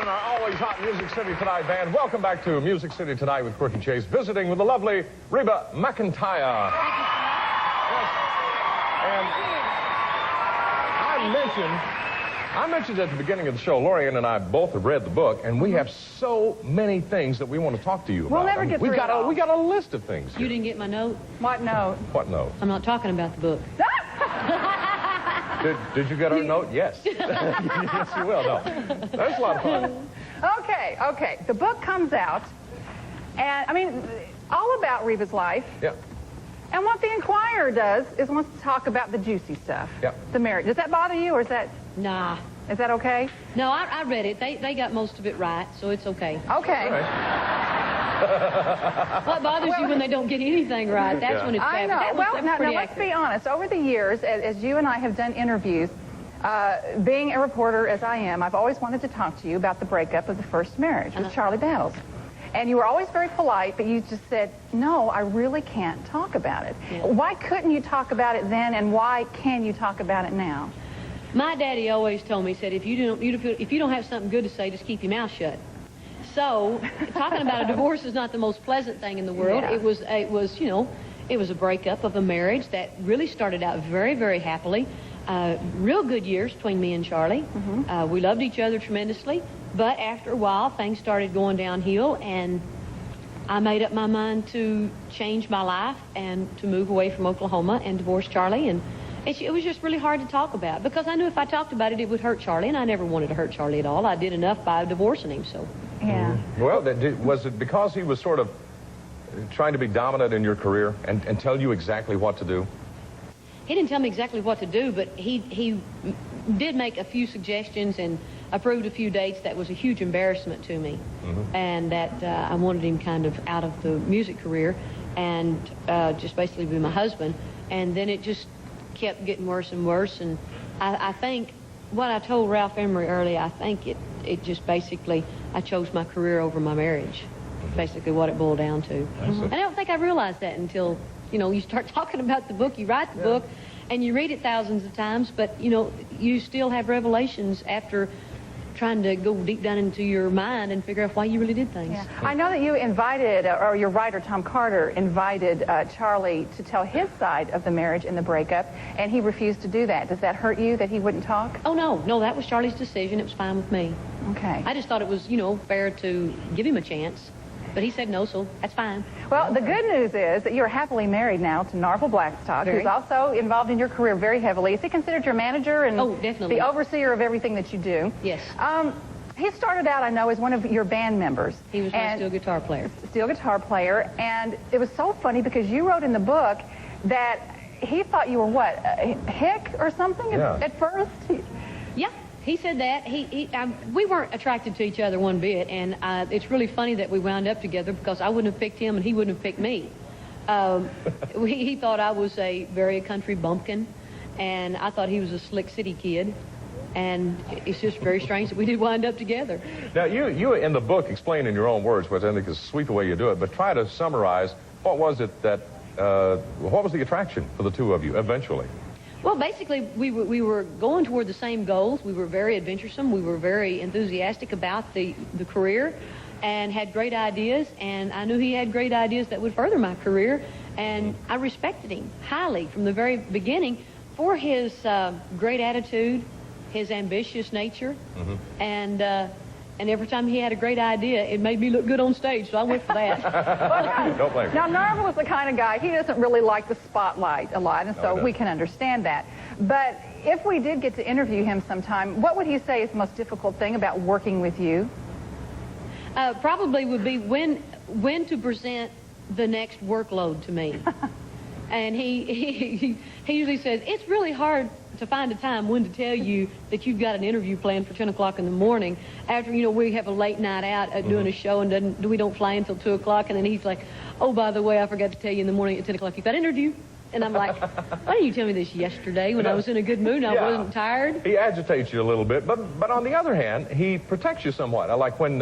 and our always hot Music City Tonight band. Welcome back to Music City Tonight with Quirky Chase, visiting with the lovely Reba McEntire. Yes. And I mentioned at the beginning of the show, Lorian and I both have read the book, and we have so many things that we want to talk to you about. We'll never get through it all. We got a list of things here. You didn't get my note? What note? What note? I'm not talking about the book. Did you get our note? Yes. Yes, you will. No. That's a lot of fun. Okay. The book comes out, and, I mean, all about Reba's life. Yeah. And what the Inquirer does is wants to talk about the juicy stuff. Yeah. The marriage. Does that bother you, or is that... Nah. Is that okay? No, I read it. They got most of it right, so it's okay. Okay. What bothers you when they don't get anything right? That's when it's bad. I know. Well, now let's accurate. be honest. Over the years, as you and I have done interviews, being a reporter as I am, I've always wanted to talk to you about the breakup of the first marriage with Charlie Battles. And you were always very polite, but you just said, no, I really can't talk about it. Yeah. Why couldn't you talk about it then, and why can you talk about it now? My daddy always told me, he said, if you don't have something good to say, just keep your mouth shut. So, talking about a divorce is not the most pleasant thing in the world. Yeah. It was a breakup of a marriage that really started out very, very happily. Real good years between me and Charlie. Mm-hmm. We loved each other tremendously. But after a while, things started going downhill, and I made up my mind to change my life and to move away from Oklahoma and divorce Charlie. And it was just really hard to talk about, because I knew if I talked about it, it would hurt Charlie, and I never wanted to hurt Charlie at all. I did enough by divorcing him, so. Yeah. Well, was it because he was sort of trying to be dominant in your career and tell you exactly what to do? He didn't tell me exactly what to do, but he did make a few suggestions and approved a few dates that was a huge embarrassment to me. Mm-hmm. And that I wanted him kind of out of the music career and just basically be my husband. And then it just kept getting worse and worse. And I think what I told Ralph Emery earlier, I think it just basically, I chose my career over my marriage. Basically what it boiled down to. Mm-hmm. And I don't think I realized that until, you start talking about the book, you write the book, and you read it thousands of times, but, you still have revelations after trying to go deep down into your mind and figure out why you really did things. Yeah. I know that you invited, or your writer, Tom Carter, invited Charlie to tell his side of the marriage and the breakup, and he refused to do that. Does that hurt you that he wouldn't talk? Oh, no, that was Charlie's decision. It was fine with me. Okay. I just thought it was, fair to give him a chance. But he said no, so that's fine. Well, the good news is that you're happily married now to Narvel Blackstock, who's also involved in your career very heavily. Is he considered your manager and definitely. the overseer of everything that you do? Yes. He started out, I know, as one of your band members. He was my steel guitar player. Steel guitar player. And it was so funny because you wrote in the book that he thought you were what, a hick or something at first? Yeah. He said that. We weren't attracted to each other one bit, and it's really funny that we wound up together because I wouldn't have picked him and he wouldn't have picked me. He thought I was a very country bumpkin, and I thought he was a slick city kid, and it's just very strange that we did wind up together. Now, you in the book explain in your own words, which I think is a sweet way you do it, but try to summarize what was it that, what was the attraction for the two of you eventually? Well, basically, we were going toward the same goals. We were very adventuresome. We were very enthusiastic about the career and had great ideas. And I knew he had great ideas that would further my career. And I respected him highly from the very beginning for his great attitude, his ambitious nature. Mm-hmm. And every time he had a great idea, it made me look good on stage, so I went for that. Don't blame me. Now, Narvel is the kind of guy, he doesn't really like the spotlight a lot, and so we can understand that. But if we did get to interview him sometime, what would he say is the most difficult thing about working with you? Probably would be when to present the next workload to me. And he usually says, it's really hard to find a time when to tell you that you've got an interview planned for 10 o'clock in the morning after, we have a late night out doing a show and we don't fly until 2 o'clock. And then he's like, oh, by the way, I forgot to tell you in the morning at 10 o'clock you've got an interview. And I'm like, why didn't you tell me this yesterday when I was in a good mood and I wasn't tired? He agitates you a little bit, but on the other hand, he protects you somewhat. I like when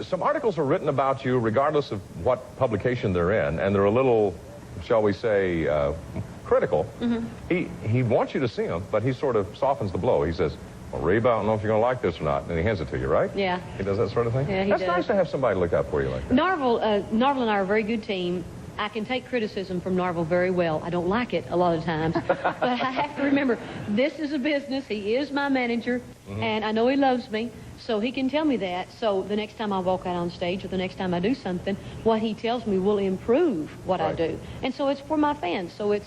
some articles are written about you, regardless of what publication they're in, and they're a little, shall we say, critical. Mm-hmm. He wants you to see them, but he sort of softens the blow. He says, well, Reba, I don't know if you're going to like this or not. And he hands it to you, right? Yeah. He does that sort of thing? Yeah, he That's does. nice to have somebody look out for you like that. Narvel and I are a very good team. I can take criticism from Narvel very well. I don't like it a lot of times. But I have to remember, this is a business. He is my manager, and I know he loves me, so he can tell me that. So the next time I walk out on stage or the next time I do something, what he tells me will improve what I do. And so it's for my fans. So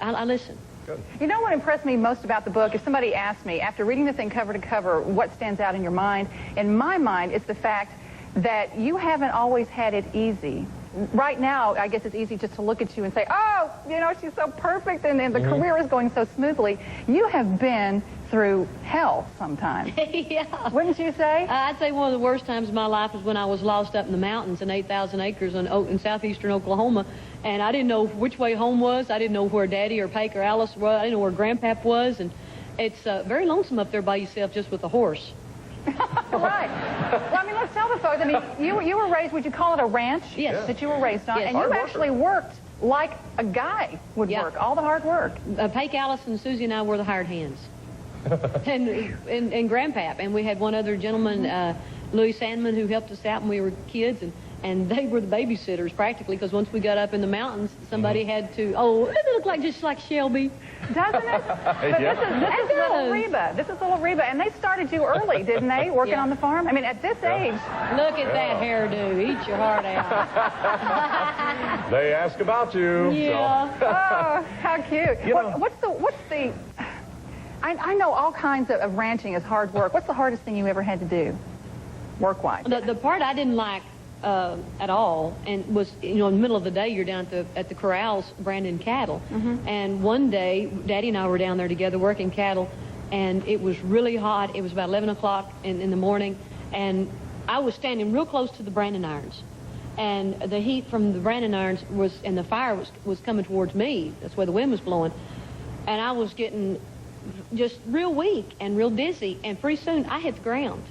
I listen. Good. You know what impressed me most about the book? If somebody asked me, after reading the thing cover to cover, what stands out in your mind? In my mind, it's the fact that you haven't always had it easy. Right now, I guess it's easy just to look at you and say, oh, you know, she's so perfect and the career is going so smoothly. You have been through hell sometimes. Yeah. Wouldn't you say? I'd say one of the worst times of my life was when I was lost up in the mountains in 8,000 acres in southeastern Oklahoma, and I didn't know which way home was. I didn't know where Daddy or Pake or Alice was. I didn't know where Grandpap was, and it's very lonesome up there by yourself just with a horse. Right. Well, I mean, let's tell the folks. I mean, you were raised, would you call it a ranch? Yes. That you were raised on? Yes. And you Hard actually worked like a guy would work, all the hard work. Pake, Alice, and Susie and I were the hired hands. and Grandpap. And we had one other gentleman, Louis Sandman, who helped us out when we were kids, and they were the babysitters practically, because once we got up in the mountains, somebody had to, doesn't it look like just like Shelby? Doesn't it? But this is little Reba. This is little Reba. And they started you early, didn't they, working on the farm? I mean, at this age. Look at that hairdo. Eat your heart out. They ask about you. Yeah. Oh, how cute. You know- What's the I know all kinds of ranching is hard work. What's the hardest thing you ever had to do, work-wise? The part I didn't like at all, and was, in the middle of the day, you're down at the corrals branding cattle. And one day, Daddy and I were down there together working cattle, and it was really hot. It was about 11 o'clock in the morning, and I was standing real close to the branding irons. And the heat from the branding irons and the fire was coming towards me. That's where the wind was blowing. And I was getting just real weak and real dizzy, and pretty soon I hit the ground.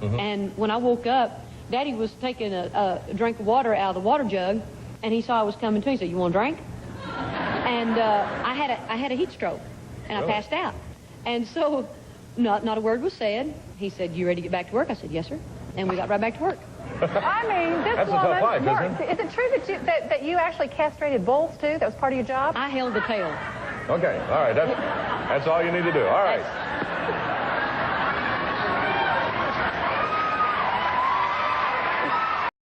And when I woke up, Daddy was taking a drink of water out of the water jug, and he saw I was coming too. He said, "You want a drink?" And I had a heat stroke, and I passed out. And so not a word was said. He said, "You ready to get back to work?" I said, "Yes, sir." And we got right back to work. I mean, this That's a woman tough life, isn't worked. Is it true that you actually castrated bulls, too? That was part of your job? I held the tail. Okay, all right. That's all you need to do. All right.